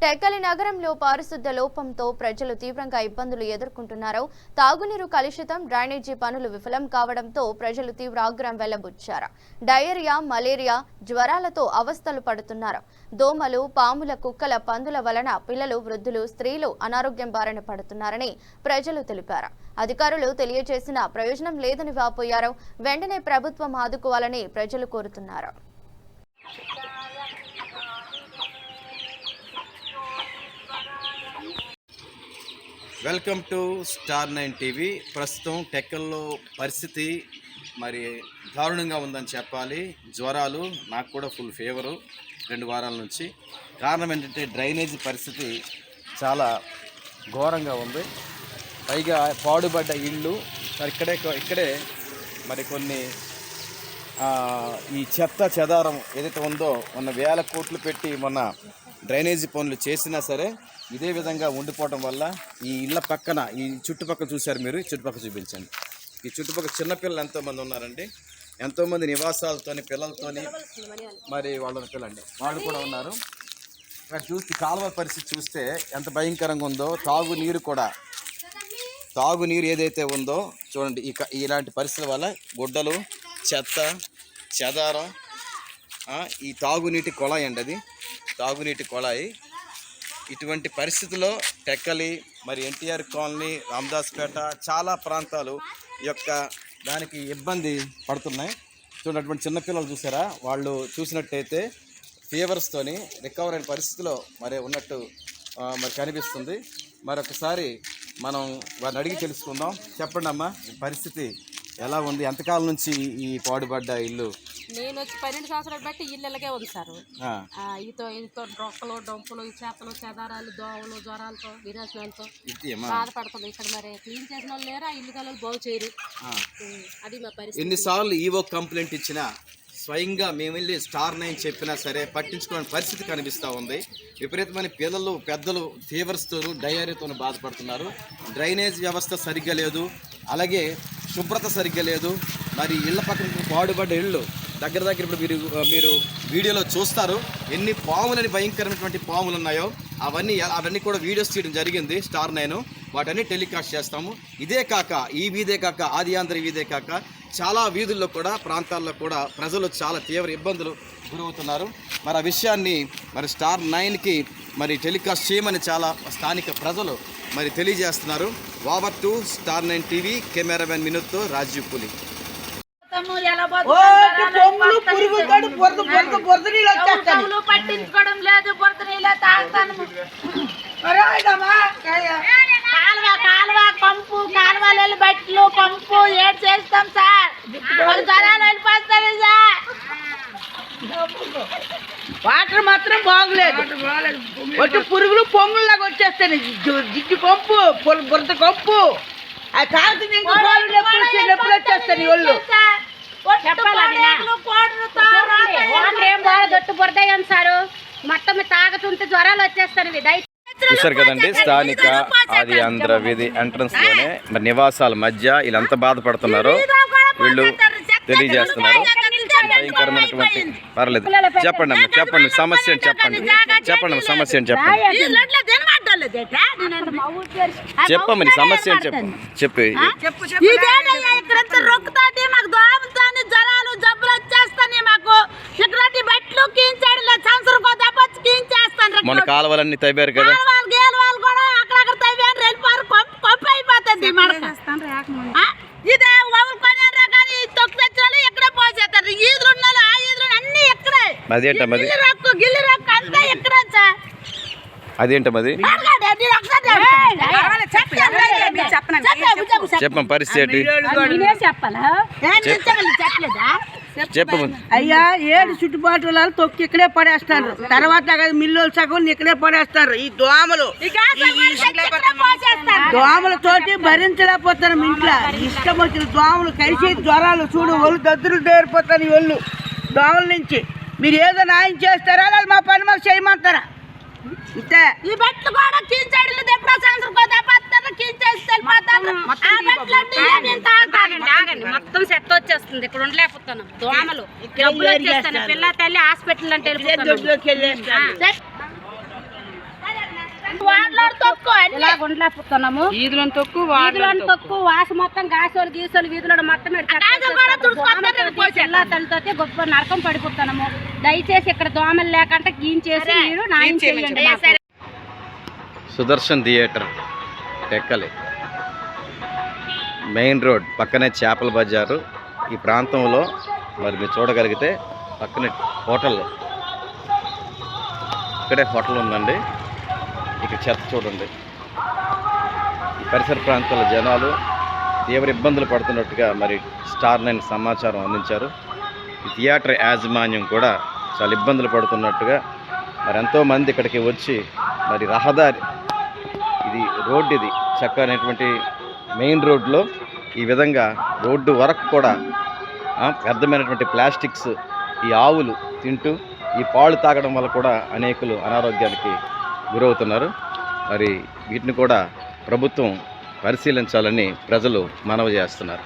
టెక్కలి నగరంలో పారిశుద్ధ్య లోపంతో ప్రజలు తీవ్రంగా ఇబ్బందులు ఎదుర్కొంటున్నారు. తాగునీరు కలుషితం, డ్రైనేజీ పనులు విఫలం కావడంతో ప్రజలు తీవ్ర ఆగ్రహం వెళ్లబుచ్చారు. డయేరియా, మలేరియా, జ్వరాలతో అవస్థలు పడుతున్నారు. దోమలు, పాముల, కుక్కల, పందుల వలన పిల్లలు, వృద్ధులు, స్త్రీలు అనారోగ్యం బారిన పడుతున్నారని ప్రజలు తెలిపారు. అధికారులు తెలియజేసిన ప్రయోజనం లేదని వాపోయారు. వెంటనే ప్రభుత్వం ఆదుకోవాలని ప్రజలు కోరుతున్నారు. Welcome to star 9 TV. ప్రస్తుతం టెక్కల్లో పరిస్థితి మరి దారుణంగా ఉందని చెప్పాలి. జ్వరాలు, నాకు కూడా ఫుల్ ఫీవరు 2 వారాల నుంచి. కారణం ఏంటంటే డ్రైనేజీ పరిస్థితి చాలా ఘోరంగా ఉంది. పైగా పాడుబడ్డ ఇళ్ళు, ఇక్కడే మరి కొన్ని ఈ చెత్త చెదారం ఏదైతే ఉందో మొన్న వేల కోట్లు పెట్టి మొన్న డ్రైనేజీ పనులు చేసినా సరే ఇదే విధంగా ఉండిపోవడం వల్ల ఈ ఇళ్ళ పక్కన ఈ చుట్టుపక్కల చూశారు మీరు, ఈ చుట్టుపక్కల చూపించండి. ఈ చుట్టుపక్కల చిన్నపిల్లలు ఎంతోమంది ఉన్నారండి, ఎంతోమంది నివాసాలతోని పిల్లలతోని మరి వాళ్ళ పిల్లండి వాళ్ళు కూడా ఉన్నారు. ఇక్కడ చూస్తే కాలువ పరిస్థితి చూస్తే ఎంత భయంకరంగా ఉందో. తాగునీరు ఏదైతే ఉందో చూడండి, ఇలాంటి పరిస్థితుల వల్ల గుడ్డలు, చెత్త, చెదారం, ఈ తాగునీటి కొళాయి అండి, అది తాగునీటి కొళాయి. ఇటువంటి పరిస్థితుల్లో టెక్కలి, మరి ఎన్టీఆర్ కాలనీ, రామదాస్పేట చాలా ప్రాంతాలు దానికి ఇబ్బంది పడుతున్నాయి. చూడండి, చిన్నపిల్లలు చూసారా, వాళ్ళు చూసినట్టయితే ఫీవర్స్తోని రికవర్ అయిన పరిస్థితిలో మరి ఉన్నట్టు మరి కనిపిస్తుంది. మరొకసారి మనం వారిని అడిగి తెలుసుకుందాం. చెప్పండి అమ్మా, పరిస్థితి ఎలా ఉంది? ఎంతకాలం నుంచి ఈ పాడుబడ్డ ఇల్లు? నేను వచ్చి 12 సంవత్సరాలు బట్టి ఇళ్ళకే ఉంది సార్. ఈతో రొక్కలు, డొంపులు, చేతలు, చెదారాలు, దోమలు, జ్వరాలతో, విరేచనాలతో బాధపడుతుంది. ఇక్కడ మరి క్లీన్ చేసిన వాళ్ళు లేరు, ఆ ఇల్లు కలలు బాగు చేయరు. అది మా పరిస్థితి. ఎన్నిసార్లు ఈవో కంప్లైంట్ ఇచ్చినా, స్వయంగా మేము వెళ్ళి స్టార్ 9 చెప్పినా సరే పట్టించుకోని పరిస్థితి కనిపిస్తూ ఉంది. విపరీతమైన పిల్లలు, పెద్దలు ఫీవర్స్తో, డయేరియాతో బాధపడుతున్నారు. డ్రైనేజ్ వ్యవస్థ సరిగ్గా లేదు, అలాగే శుభ్రత సరిగ్గా లేదు. మరి ఇళ్ల పక్కన పాడుబడ్డ ఇళ్ళు దగ్గర ఇప్పుడు మీరు వీడియోలో చూస్తారు ఎన్ని పాములని, భయంకరమైనటువంటి పాములు ఉన్నాయో. అవన్నీ కూడా వీడియోస్ తీయడం జరిగింది స్టార్ 9. వాటన్ని టెలికాస్ట్ చేస్తాము. ఇదే కాక ఈ వీధే కాక ఆదియాంధ్ర వీధే కాక చాలా వీధుల్లో కూడా, ప్రాంతాల్లో కూడా ప్రజలు చాలా తీవ్ర ఇబ్బందులు గురవుతున్నారు. మరి ఆ విషయాన్ని మరి స్టార్ 9కి మరి టెలికాస్ట్ చేయమని చాలా స్థానిక ప్రజలు మరి తెలియజేస్తున్నారు. Over to star 9 TV, cameraman వినోద్తో రాజీవ్ పులి. పట్టించుకోవడం లేదు, బురద నీళ్ళ తాగుతాను. కాలువ పంపు, కాలువలు బట్టలు పంపు ఏడు చేస్తాం సార్. జ్వరాలు వెళ్ళిపోతారు సార్. వాటర్ మాత్రం బాగులేదు. ఒట్టి పురుగులు పొంగుల్లాగా వచ్చేస్తాయి. జిడ్డు కంపు, బురద కంపు, అది తాగుతుంది. ఇంకా నొప్పులు వచ్చేస్తాయి ఒళ్ళు. దొట్టు బురదయ్యాం సారు, మొత్తం తాగుతుంటే జ్వరాలు వచ్చేస్తాయి. చూశారు కదండి, స్థానిక ఆది ఆంధ్ర వీధి ఎంట్రన్స్ లోనే మరి నివాసాల మధ్య వీళ్ళంతా బాధపడుతున్నారు. వీళ్ళు తెలియజేస్తున్నారు భయంకరమైనటువంటి. పర్లేదు, చెప్పండి అమ్మ, చెప్పండి సమస్య ఏంటి, చెప్పండి సమస్య ఏంటి, చెప్పమ్మని సమస్య ఏంటి, చెప్పి జ్వరాలు, జబ్బులు వచ్చేస్తాయి మాకు. ఇక్కడి బట్టలు మొన్న కాలువలన్నీ తవ్వారు కదా, అక్కడక్కడ తవ్వారు, వెళ్ళిపోరు, కొప్పు అయిపోతుంది. ఇదే కొనారా కానీ తొక్కు తెచ్చిన ఎక్కడే పోసేస్తారు. ఈదులు ఉన్నారు, ఆ ఈదులు అన్ని ఎక్కడే. అదేంటమ్మది గిల్లి రొక్కు అంతా ఎక్కడే సార్. అదేంటమ్మది చెప్పమ్మ, పరిస్థితి చెప్పండి. అయ్యా, 7 చుట్టుపాటు తొక్కి ఇక్కడే పడేస్తారు. తర్వాత మిల్లులు సగం ఇక్కడే పడేస్తారు. ఈ దోమలతోటి భరించలేకపోతారు. ఇంట్లో ఇష్టం వచ్చిన దోమలు కలిసి జ్వరాలు చూడు, ఒళ్ళు దద్దులు డేరిపోతారు. ఈ ఒళ్ళు దోమల నుంచి మీరు ఏదో న్యాయం చేస్తారా, లేదా మా పని మాకు చేయమంటారా? ఇంతే. ఈ బట్టలు కూడా కీంచాడులు ఎప్పుడో సంవత్సరం కీంచేసి మొత్తం సెట్ వచ్చేస్తుంది. ఇక్కడ ఉండలేకపోతున్నాం. దోమలు, జబ్బులు వచ్చేస్తాను. పిల్ల తల్లి హాస్పిటల్ అంటే ఇలా ఉండలేకపోతున్నాము. వీధులను తొక్కు వాస మొత్తం గాసోలు గీసోలు వీధులను మొత్తం జిల్లా తల్లితో గొప్ప నరకం పడిపోతున్నాము. దయచేసి ఇక్కడ దోమలు లేకుండా గీంచేసి మీరు న్యాయం చేయండి మాకు. Sudarshan theatre Tekkali main road పక్కనే చేపల బజారు. ఈ ప్రాంతంలో మరి మీరు చూడగలిగితే పక్కనే హోటల్, ఇక్కడే హోటల్ ఉందండి. ఇక్కడ చెత్త చూడండి. ఈ పరిసర ప్రాంతాల జనాలు తీవ్ర ఇబ్బందులు పడుతున్నట్టుగా మరి స్టార్ 9 సమాచారం అందించారు. ఈ థియేటర్ యాజమాన్యం కూడా చాలా ఇబ్బందులు పడుతున్నట్టుగా మరి ఎంతోమంది ఇక్కడికి వచ్చి మరి రహదారి ఇది రోడ్డు, ఇది చక్కనటువంటి మెయిన్ రోడ్లో ఈ విధంగా రోడ్డు వరకు కూడా వ్యర్థమైనటువంటి ప్లాస్టిక్స్ ఈ ఆవులు తింటూ ఈ పాలు తాగడం వల్ల కూడా అనేకులు అనారోగ్యానికి గురవుతున్నారు. మరి వీటిని కూడా ప్రభుత్వం పరిశీలించాలని ప్రజలు మనవి చేస్తున్నారు.